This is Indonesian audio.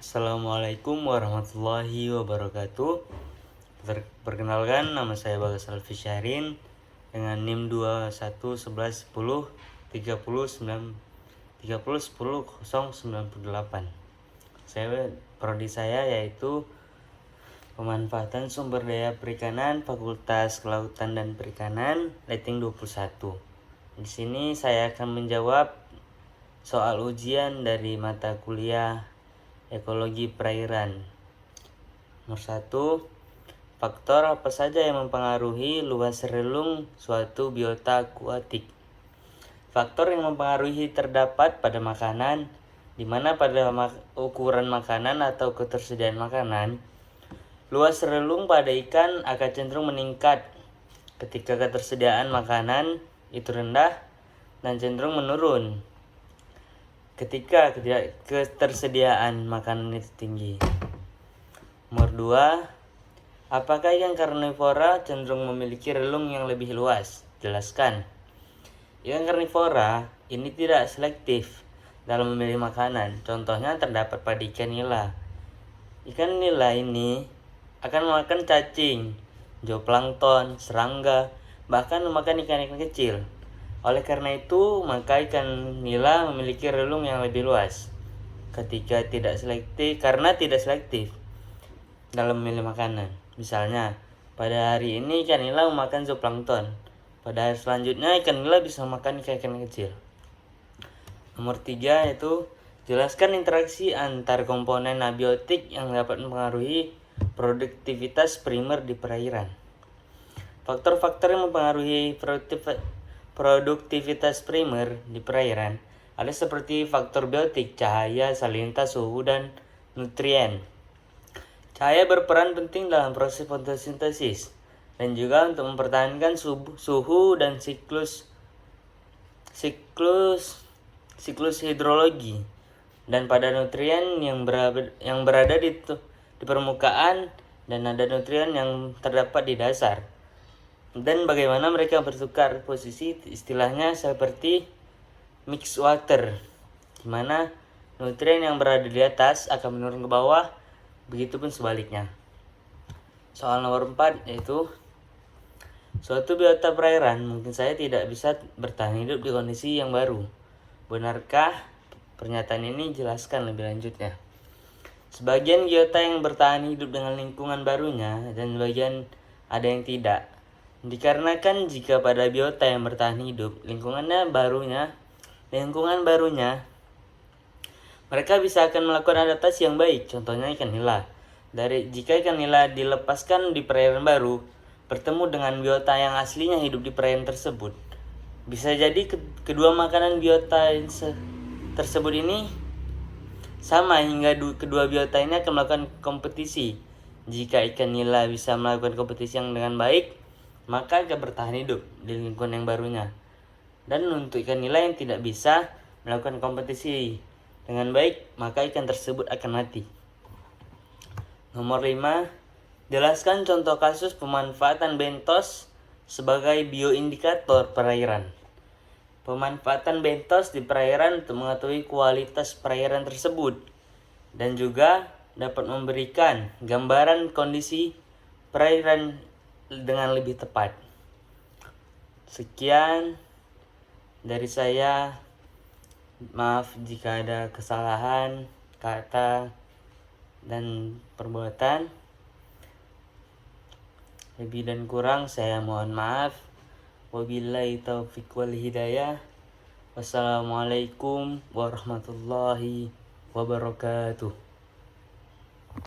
Assalamualaikum warahmatullahi wabarakatuh. Perkenalkan, nama saya Bagas Alfi Syahrin dengan NIM 211110301098. Prodi saya yaitu Pemanfaatan Sumber Daya Perikanan, Fakultas Kelautan dan Perikanan, rating 21. Di sini saya akan menjawab soal ujian dari mata kuliah Ekologi Perairan. Nomor 1. Faktor apa saja yang mempengaruhi luas relung suatu biota akuatik? Faktor yang mempengaruhi terdapat pada makanan, di mana pada ukuran makanan atau ketersediaan makanan, luas relung pada ikan akan cenderung meningkat ketika ketersediaan makanan itu rendah dan cenderung menurun ketika ketersediaan makanan itu tinggi. Nomor 2. Apakah ikan karnivora cenderung memiliki relung yang lebih luas? Jelaskan. Ikan karnivora ini tidak selektif dalam memilih makanan. Contohnya terdapat pada ikan nila. Ikan nila ini akan memakan cacing, zooplankton, serangga, bahkan memakan ikan-ikan kecil. Oleh karena itu, maka ikan nila memiliki relung yang lebih luas karena tidak selektif dalam memilih makanan. Misalnya, pada hari ini ikan nila memakan zooplankton. Pada hari selanjutnya ikan nila bisa memakan ikan-ikan kecil. Nomor 3 yaitu jelaskan interaksi antar komponen abiotik yang dapat mempengaruhi produktivitas primer di perairan. Faktor-faktor yang mempengaruhi produktivitas primer di perairan ada seperti faktor biotik, cahaya, salinitas, suhu, dan nutrien. Cahaya berperan penting dalam proses fotosintesis dan juga untuk mempertahankan suhu dan siklus hidrologi. Dan pada nutrien yang berada di permukaan dan ada nutrien yang terdapat di dasar. Dan bagaimana mereka bertukar posisi, istilahnya seperti mix water, di mana nutrien yang berada di atas akan menurun ke bawah, begitupun sebaliknya. Soal nomor 4 yaitu suatu biota perairan mungkin saja tidak bisa bertahan hidup di kondisi yang baru. Benarkah pernyataan ini? Jelaskan lebih lanjutnya. Sebagian biota yang bertahan hidup dengan lingkungan barunya dan sebagian ada yang tidak. Dikarenakan jika pada biota yang bertahan hidup lingkungan barunya mereka bisa akan melakukan adaptasi yang baik, contohnya ikan nila. Jika ikan nila dilepaskan di perairan baru, bertemu dengan biota yang aslinya hidup di perairan tersebut, bisa jadi kedua makanan biota tersebut ini sama hingga kedua biota ini akan melakukan kompetisi. Jika ikan nila bisa melakukan kompetisi yang dengan baik, maka akan bertahan hidup di lingkungan yang barunya. Dan untuk ikan nila yang tidak bisa melakukan kompetisi dengan baik, maka ikan tersebut akan mati. Nomor 5. Jelaskan contoh kasus pemanfaatan bentos sebagai bioindikator perairan. Pemanfaatan bentos di perairan untuk mengetahui kualitas perairan tersebut dan juga dapat memberikan gambaran kondisi perairan dengan lebih tepat. Sekian dari saya. Maaf jika ada kesalahan kata dan perbuatan. Lebih dan kurang saya mohon maaf. Wabillahi taufiq wal hidayah. Wassalamualaikum warahmatullahi wabarakatuh.